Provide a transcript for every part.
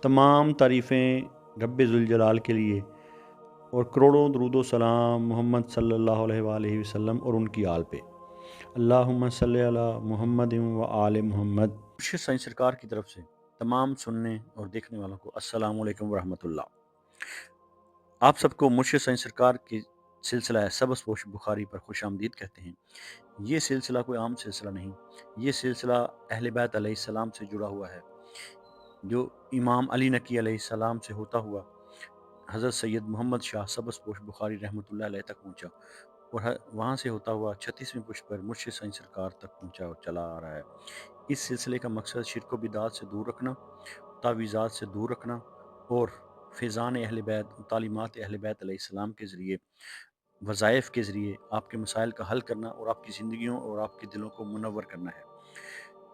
तमाम तारीफ़ें रब्बे ज़ुल के लिए और करोड़ों दरूद व सलाम मोहम्मद सल्लल्लाहु अलैहि वसल्लम और उनकी आल पे। अल्लाहुम्मा सल्ली अला मुहम्मद व आले मोहम्मद। मुर्शिद साईं सरकार की तरफ से तमाम सुनने और देखने वालों को अस्सलामु अलैकुम व रहमतुल्लाह। आप सबको मुर्शिद साईं सरकार की सिलसिला है सबस पोश बुखारी पर खुश आमदीद कहते हैं। ये सिलसिला कोई आम सिलसिला नहीं, ये सिलसिला अहले बैत अलैहिस्सलाम से जुड़ा हुआ है, जो इमाम अली नकी अलैहिस्सलाम से होता हुआ हज़रत सैयद मोहम्मद शाह सबस पोश बुखारी रहमतुल्लाह अलैह तक पहुँचा और वहाँ से होता हुआ 36वीं पुष्प पर मुर्शिद साईं सरकार तक पहुँचा और चला आ रहा है। इस सिलसिले का मकसद शिरक व बिदात से दूर रखना, तावीज़ात से दूर रखना और फ़ैज़ान अहले बैत, तालीमात अहले बैत अलैहिस्सलाम के ज़रिए, वज़ाइफ़ के ज़रिए आपके मसाइल का हल करना और आपकी ज़िंदगियों और आपके दिलों को मुनव्वर करना है।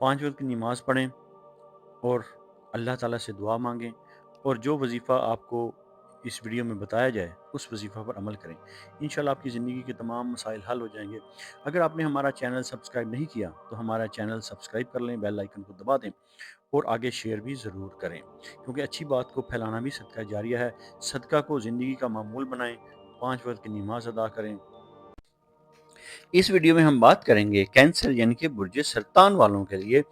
5 वक़्त की नमाज़ पढ़ें और अल्लाह ताला से दुआ मांगें और जो वजीफ़ा आपको इस वीडियो में बताया जाए उस वजीफ़ा पर अमल करें। इंशाल्लाह आपकी ज़िंदगी के तमाम मसाइल हल हो जाएंगे। अगर आपने हमारा चैनल सब्सक्राइब नहीं किया तो हमारा चैनल सब्सक्राइब कर लें, बेल आइकन को दबा दें और आगे शेयर भी ज़रूर करें, क्योंकि अच्छी बात को फैलाना भी सदका जारिया है। सदका को ज़िंदगी का मामूल बनाएं, 5 वक्त की नमाज अदा करें। इस वीडियो में हम बात करेंगे कैंसर यानी कि बुर्ज सरतान वालों के लिए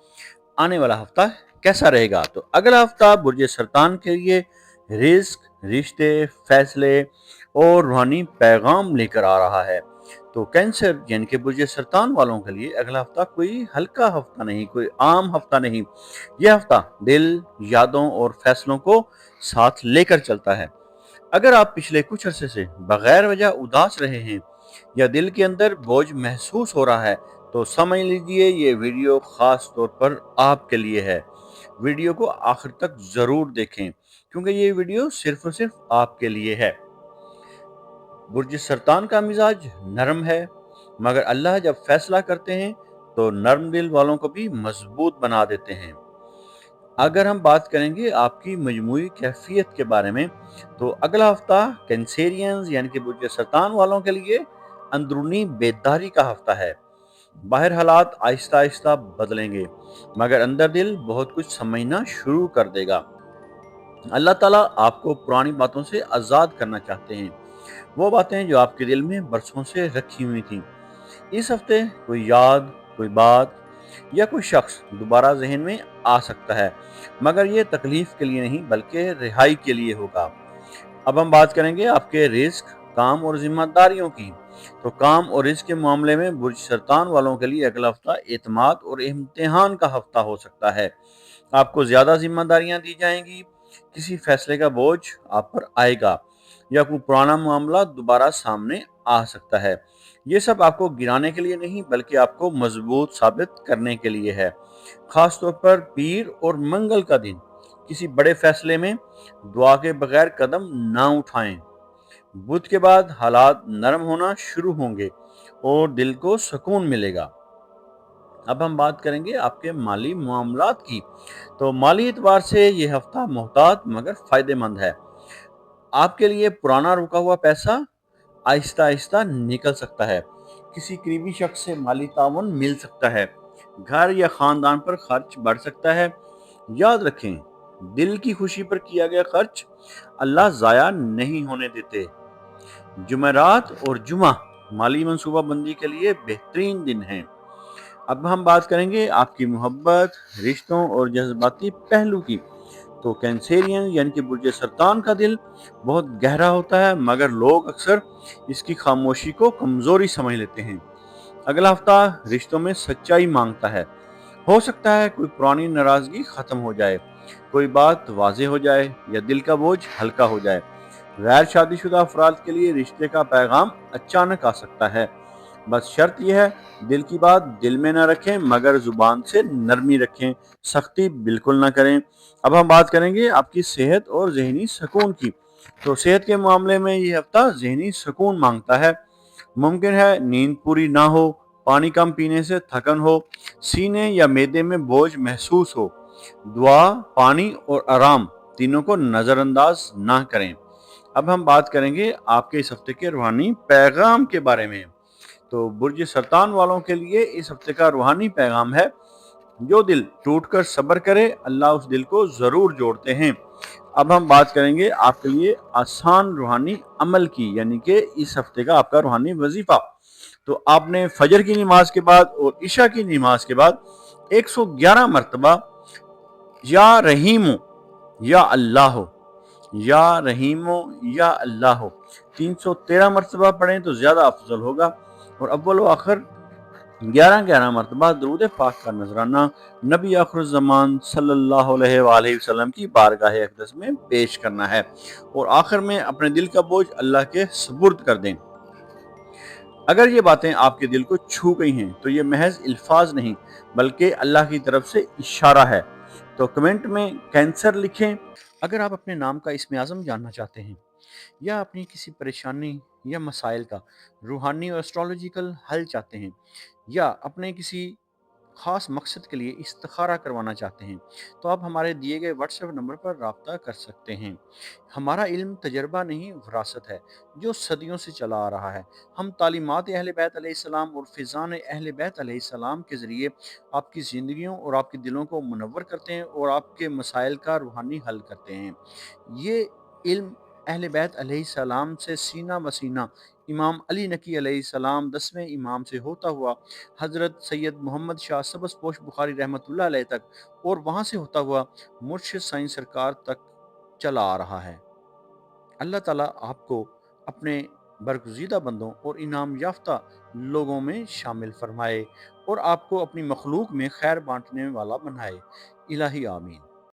आने वाला हफ्ता कैसा रहेगा। तो अगला हफ्ता बुर्ज सरतान के लिए रिस्क, रिश्ते, फैसले और रूहानी पैगाम लेकर आ रहा है। तो कैंसर यानी कि बुर्ज सरतान वालों के लिए अगला हफ्ता कोई हल्का हफ्ता नहीं, कोई आम हफ्ता नहीं। यह हफ्ता दिल, यादों और फैसलों को साथ लेकर चलता है। अगर आप पिछले कुछ अरसे से बगैर वजह उदास रहे हैं या दिल के अंदर बोझ महसूस हो रहा है तो समझ लीजिए ये वीडियो खास तौर पर आपके लिए है। वीडियो को आखिर तक जरूर देखें, क्योंकि ये वीडियो सिर्फ और सिर्फ आपके लिए है। बुर्ज सरतान का मिजाज नरम है, मगर अल्लाह जब फैसला करते हैं तो नरम दिल वालों को भी मजबूत बना देते हैं। अगर हम बात करेंगे आपकी मजमूई कैफियत के बारे में, तो अगला हफ्ता कैंसेरियंस यानी कि बुर्ज सरतान वालों के लिए अंदरूनी बेदारी का हफ्ता है। बाहर हालात आहिस्ता आहिस्ता बदलेंगे, मगर अंदर दिल बहुत कुछ समझना शुरू कर देगा। अल्लाह ताला आपको पुरानी बातों से आज़ाद करना चाहते हैं, वो बातें जो आपके दिल में बरसों से रखी हुई थी। इस हफ्ते कोई याद, कोई बात या कोई शख्स दोबारा जहन में आ सकता है, मगर ये तकलीफ के लिए नहीं बल्कि रिहाई के लिए होगा। अब हम बात करेंगे आपके रिस्क, काम और जिम्मेदारियों की। तो काम और रिस्क के मामले में बुर्ज सरतान वालों के लिए अगला हफ्ता एतमाद और इम्तिहान का हफ्ता हो सकता है। आपको ज्यादा जिम्मेदारियां दी जाएंगी, किसी फैसले का बोझ आप पर आएगा या कोई पुराना मामला दोबारा सामने आ सकता है। ये सब आपको गिराने के लिए नहीं बल्कि आपको मजबूत साबित करने के लिए है। खास तौर पर पीर और मंगल का दिन किसी बड़े फैसले में दुआ के बगैर कदम ना उठाएं। बुध के बाद हालात नरम होना शुरू होंगे और दिल को सुकून मिलेगा। अब हम बात करेंगे आपके माली मामलात की। तो माली एतबार से ये हफ्ता मोहतात मगर फायदेमंद है। आपके लिए पुराना रुका हुआ पैसा आहिस्ता आहिस्ता निकल सकता है। किसी करीबी शख्स से माली तावन मिल सकता है। घर या खानदान पर खर्च बढ़ सकता है। याद रखें, दिल की खुशी पर किया गया खर्च अल्लाह जाया नहीं होने देते। जुमेरात और जुमा माली मनसूबा बंदी के लिए बेहतरीन दिन है। अब हम बात करेंगे आपकी मोहब्बत, रिश्तों और जज्बाती पहलू की। तो कैंसेरियन यानी कि बुर्ज सरतान का दिल बहुत गहरा होता है, मगर लोग अक्सर इसकी खामोशी को कमजोरी समझ लेते हैं। अगला हफ्ता रिश्तों में सच्चाई मांगता है। हो सकता है कोई पुरानी नाराजगी खत्म हो जाए, कोई बात वाजे हो जाए या दिल का बोझ हल्का हो जाए। गैर शादीशुदा अफराद के लिए रिश्ते का पैगाम अचानक आ सकता है। बस शर्त यह है, दिल की बात दिल में ना रखें मगर जुबान से नरमी रखें, सख्ती बिल्कुल ना करें। अब हम बात करेंगे आपकी सेहत और जहनी सुकून की। तो सेहत के मामले में ये हफ्ता जहनी सुकून मांगता है। मुमकिन है नींद पूरी ना हो, पानी कम पीने से थकन हो, सीने या मैदे में बोझ महसूस हो। दुआ, पानी और आराम तीनों को नजरअंदाज ना करें। अब हम बात करेंगे आपके इस हफ्ते के रूहानी पैगाम के बारे में। तो बुर्ज सरतान वालों के लिए इस हफ्ते का रूहानी पैगाम है, جو دل ٹوٹ کر صبر کرے اللہ اس دل کو ضرور جوڑتے ہیں۔ اب ہم بات کریں گے آپ کے لیے آسان روحانی عمل کی، یعنی کہ اس ہفتے کا آپ کا روحانی وظیفہ۔ تو آپ نے فجر کی نماز کے بعد اور عشاء کی نماز کے بعد 111 مرتبہ یا رحیمو یا اللہ ہو، یا رحیمو یا اللہ ہو 313 مرتبہ پڑھیں تو زیادہ افضل ہوگا، اور اول و آخر 11 مرتبہ درود پاک کا نذرانہ نبی آخر الزمان صلی اللہ علیہ وآلہ وسلم کی بارگاہ اقدس میں پیش کرنا ہے، اور آخر میں اپنے دل کا بوجھ اللہ کے سپرد کر دیں۔ اگر یہ باتیں آپ کے دل کو چھو گئی ہیں تو یہ محض الفاظ نہیں بلکہ اللہ کی طرف سے اشارہ ہے۔ تو کمنٹ میں کینسر لکھیں۔ اگر آپ اپنے نام کا اسم اعظم جاننا چاہتے ہیں، یا اپنی کسی پریشانی یا مسائل کا روحانی اور اسٹرالوجیکل حل چاہتے ہیں، یا اپنے کسی خاص مقصد کے لیے استخارہ کروانا چاہتے ہیں، تو آپ ہمارے دیے گئے واٹس ایپ نمبر پر رابطہ کر سکتے ہیں۔ ہمارا علم تجربہ نہیں، وراثت ہے جو صدیوں سے چلا آ رہا ہے۔ ہم تعلیمات اہل بیت علیہ السلام اور فیضان اہل بیت علیہ السلام کے ذریعے آپ کی زندگیوں اور آپ کے دلوں کو منور کرتے ہیں اور آپ کے مسائل کا روحانی حل کرتے ہیں۔ یہ علم اہل بیت علیہ السلام سے سینہ بسینہ امام علی نقی علیہ السلام 10ویں امام سے ہوتا ہوا حضرت سید محمد شاہ سبز پوش بخاری رحمۃ اللہ علیہ تک، اور وہاں سے ہوتا ہوا مرشد سائیں سرکار تک چلا آ رہا ہے۔ اللہ تعالیٰ آپ کو اپنے برگزیدہ بندوں اور انعام یافتہ لوگوں میں شامل فرمائے، اور آپ کو اپنی مخلوق میں خیر بانٹنے والا بنائے۔ الہی آمین۔